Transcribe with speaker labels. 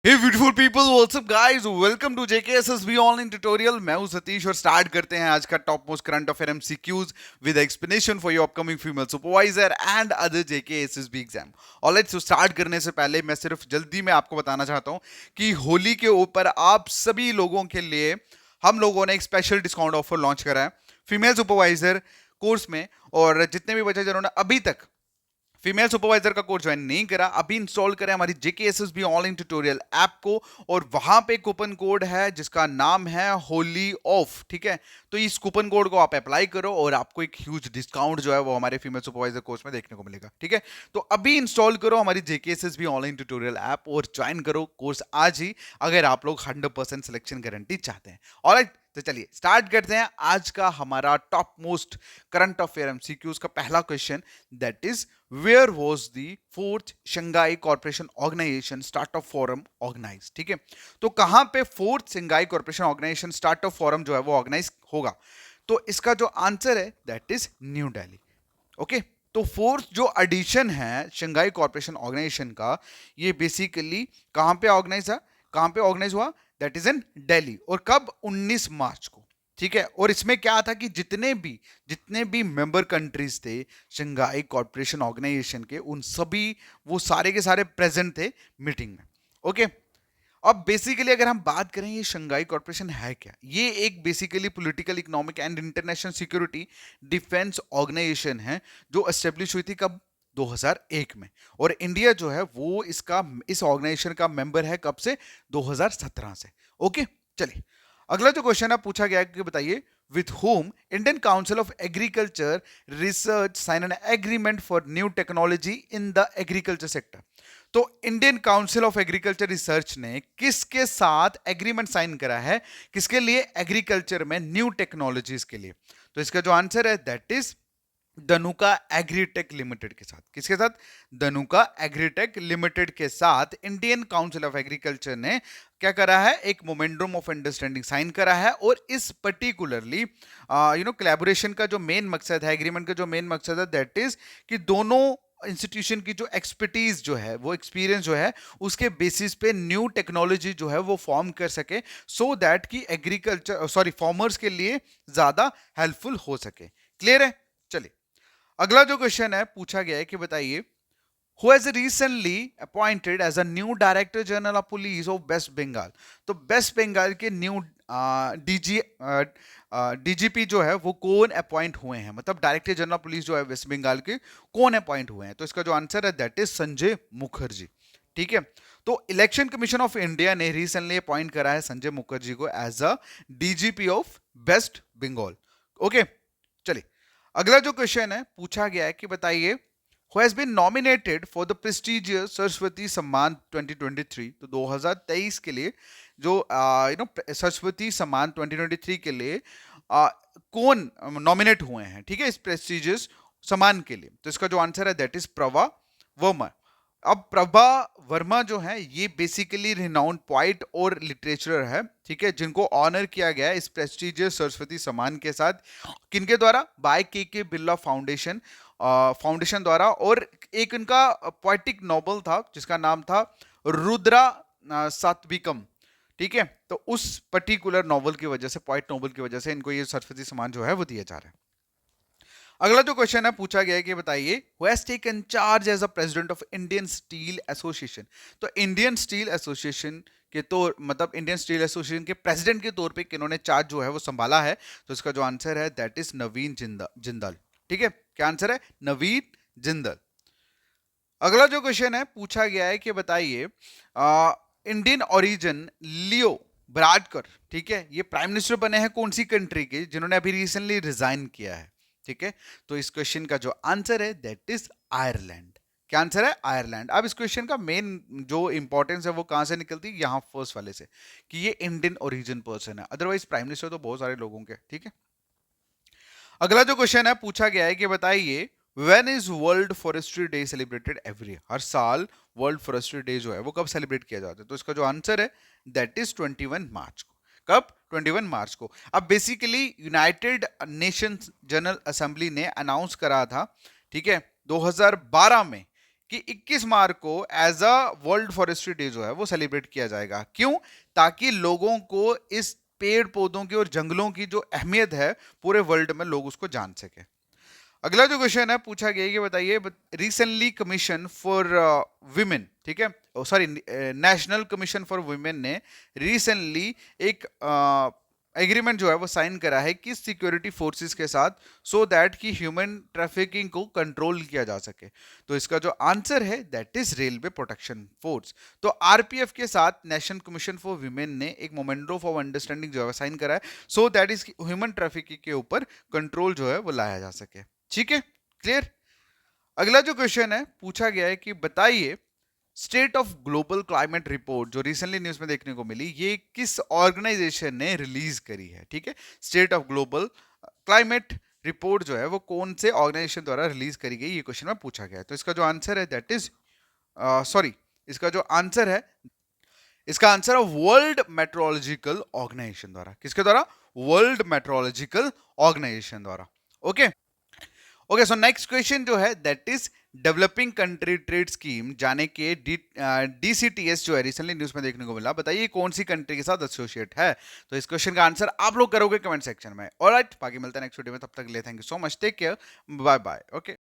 Speaker 1: Hey beautiful people, what's up guys? Welcome to JKSSB online tutorial. मैं हूं सतीश और start करते हैं आज का top most current affair MCQs with explanation for your upcoming female supervisor and other JKSSB exam. Alright, so start करने से पहले मैं सिर्फ जल्दी में आपको बताना चाहता हूं कि होली के ऊपर आप सभी लोगों के लिए हम लोगों ने एक स्पेशल डिस्काउंट ऑफर लॉन्च करा है फीमेल सुपरवाइजर कोर्स में। और जितने भी बच्चे जिन्होंने अभी तक फीमेल सुपरवाइजर का कोर्स ज्वाइन नहीं करा, अभी इंस्टॉल करें हमारी JKSSB ऑनलाइन ट्यूटोरियल ऐप को, और वहां पे कूपन कोड है जिसका नाम है होली ऑफ। ठीक है, तो इस कूपन कोड को आप अप्लाई करो और आपको एक ह्यूज डिस्काउंट जो है वो हमारे फीमेल सुपरवाइजर कोर्स में देखने को मिलेगा। ठीक है, तो अभी इंस्टॉल करो हमारी JKSSB ऑनलाइन ट्यूटोरियल ऐप और ज्वाइन करो कोर्स आज ही, अगर आप लोग 100% सिलेक्शन गारंटी चाहते हैं। ऑलराइट, तो चलिए स्टार्ट करते हैं आज का हमारा top most current affair MCQs का पहला question, that is where was the fourth Shanghai corporation organisation startup forum organise. ठीक है, तो कहां पे fourth Shanghai corporation organisation startup forum जो है वो ऑर्गेनाइज होगा? तो इसका जो आंसर है that is new Delhi. Okay, तो फोर्थ जो एडिशन है शंघाई कॉर्पोरेशन ऑर्गेनाइजेशन का, ये बेसिकली कहां पे ऑर्गेनाइज है, कहां पे ऑर्गेनाइज हुआ? That is in Delhi. और कब? 19 मार्च को। ठीक है, और इसमें क्या था कि जितने भी मेंबर कंट्रीज थे शंघाई कॉर्पोरेशन ऑर्गेनाइजेशन के, उन सभी वो सारे के सारे प्रेजेंट थे मीटिंग में। ओके, अब बेसिकली अगर हम बात करें ये शंघाई कॉर्पोरेशन है क्या, ये एक basically political, economic and international security defence organisation है जो एस्टेब्लिश हुई थी कब? 2001 में। और इंडिया जो है वो इस ऑर्गेनाइजेशन का मेंबर है कब से? 2017 से। ओके, चलिए अगला जो क्वेश्चन है पूछा गया है कि बताइए with whom Indian Council of Agriculture Research signed an agreement for new technology in the agriculture sector। तो Indian council of agriculture research ने किसके साथ एग्रीमेंट साइन करा है? किसके लिए? एग्रीकल्चर में न्यू टेक्नोलॉजीज के लिए। तो इसका जो आंसर है that is Dhanuka agritech limited के साथ। किसके साथ? धनुका एग्रीटेक लिमिटेड के साथ इंडियन काउंसिल ऑफ एग्रीकल्चर ने क्या करा है? एक मोमेंडम ऑफ अंडरस्टैंडिंग साइन करा है। और इस पर्टिकुलरली कोलैबोरेशन का जो मेन मकसद है, एग्रीमेंट का जो मेन मकसद है दैट इज कि दोनों इंस्टीट्यूशन की जो एक्सपर्टीज जो है, वो एक्सपीरियंस जो है, उसके बेसिस पे न्यू टेक्नोलॉजी जो है वो फॉर्म कर सके, सो दैट कि एग्रीकल्चर फार्मर्स के लिए ज्यादा हेल्पफुल हो सके। क्लियर है? चलिए अगला जो क्वेश्चन है पूछा गया है कि बताइए who has recently appointed as a new director general of police of West Bengal। तो वेस्ट बंगाल के न्यू डीजीपी जो है वो कौन अपॉइंट हुए हैं, मतलब डायरेक्टर जनरल पुलिस जो है वेस्ट बंगाल के कौन अपॉइंट हुए हैं? तो इसका जो आंसर है दैट इज संजय मुखर्जी। ठीक है, तो इलेक्शन कमीशन ऑफ इंडिया ने रिसेंटली अपॉइंट करा है संजय मुखर्जी को as a DGP of West Bengal. Okay, चलिए अगला जो क्वेश्चन है पूछा गया है कि बताइए who has been nominated for the prestigious Saraswati सम्मान 2023। तो 2023 के लिए जो सरस्वती सम्मान 2023 के लिए कौन नॉमिनेट हुए हैं? ठीक है, इस प्रेस्टिजियस सम्मान के लिए। तो इसका जो आंसर है दैट इज प्रभा वर्मा। अब प्रभा वर्मा जो है ये बेसिकली रिनाउंड पोइट और लिटरेचरर है। ठीक है, जिनको ऑनर किया गया है इस प्रेस्टिजियस सरस्वती सम्मान के साथ, किनके द्वारा? बाय के बिरला फाउंडेशन द्वारा। और एक उनका पोएटिक नॉवल था जिसका नाम था रुद्रा सात्विकम। ठीक है, तो उस पर्टिकुलर नॉवल की वजह से, पोएट नॉवल की वजह से इनको ये सरस्वती सम्मान जो है वो दिया जा रहा है। अगला जो क्वेश्चन है पूछा गया है कि बताइए who has taken charge as a president of Indian Steel Association. तो इंडियन स्टील एसोसिएशन के तौर, मतलब इंडियन स्टील एसोसिएशन के प्रेसिडेंट के तौर पे किन्होंने चार्ज जो है वो संभाला है? तो इसका जो आंसर है दैट इज नवीन जिंदल। ठीक है, क्या आंसर है? नवीन जिंदल। अगला जो क्वेश्चन है पूछा गया है कि बताइए इंडियन ओरिजिन लियो ब्राडकर, ठीक है, ये प्राइम मिनिस्टर बने हैं कौन सी कंट्री के, जिन्होंने अभी रिसेंटली रिजाइन किया है? ठीक है, तो इस क्वेश्चन का जो आंसर है दैट इज आयरलैंड। क्या आंसर है? आयरलैंड। अब इस क्वेश्चन का मेन जो इंपॉर्टेंस है वो कहां से निकलती है? यहाँ फर्स्ट वाले से, कि ये इंडियन ओरिजिन पर्सन है, अदरवाइज प्राइम मिनिस्टर तो बहुत सारे लोगों के। ठीक है, अगला जो क्वेश्चन है पूछा गया है कि बताइए when is world forestry day celebrated every year. हर साल वर्ल्ड फॉरेस्ट्री डे जो है वो कब सेलिब्रेट किया जाता है? तो इसका जो आंसर है दैट इज 21 मार्च को। कब? 21 मार्च को। अब basically United Nations general assembly ने अनाउंस करा था, ठीक है, 2012 में, कि 21 मार्च को as a World forestry Day जो है वो सेलिब्रेट किया जाएगा। क्यों? ताकि लोगों को इस पेड़ पौधों की और जंगलों की जो अहमियत है पूरे वर्ल्ड में लोग उसको जान सके। अगला जो क्वेश्चन है पूछा गया है कि बताइए, रिसेंटली कमीशन फॉर वुमेन, ठीक है, sorry, national commission for women ने रिसेंटली एक एग्रीमेंट जो है वो साइन करा है कि सिक्योरिटी फोर्सेस के साथ, सो दैट कि ह्यूमन ट्रैफिकिंग को कंट्रोल किया जा सके। तो इसका जो आंसर है that is railway protection force. तो आरपीएफ के साथ नेशनल कमीशन फॉर वुमेन ने एक मोमेंटो ऑफ अंडरस्टैंडिंग जो है साइन करा है, so that is human trafficking के ऊपर कंट्रोल जो है वो लाया जा सके। ठीक है, क्लियर। अगला जो क्वेश्चन है पूछा गया है कि बताइए, state of global climate report जो रिसेंटली न्यूज में देखने को मिली, ये किस ऑर्गेनाइजेशन ने रिलीज करी है? ठीक है, state of global climate report जो है वो कौन से ऑर्गेनाइजेशन द्वारा रिलीज करी गई, ये क्वेश्चन में पूछा गया है। तो इसका जो आंसर है दैट इज, सॉरी, इसका जो आंसर है, इसका आंसर है वर्ल्ड मेट्रोलॉजिकल ऑर्गेनाइजेशन द्वारा। किसके द्वारा? वर्ल्ड मेट्रोलॉजिकल ऑर्गेनाइजेशन द्वारा। Okay, okay, so next question जो है that is developing country trade scheme, जाने के डीसीटीएस जो है रिसेंटली न्यूज में देखने को मिला। बताइए कौन सी कंट्री के साथ एसोसिएट है? तो इस क्वेश्चन का आंसर आप लोग करोगे कमेंट सेक्शन में। ऑलराइट, बाकी मिलते हैं नेक्स्ट वीडियो में, तब तक के लिए thank you so much, take care, bye bye. Okay.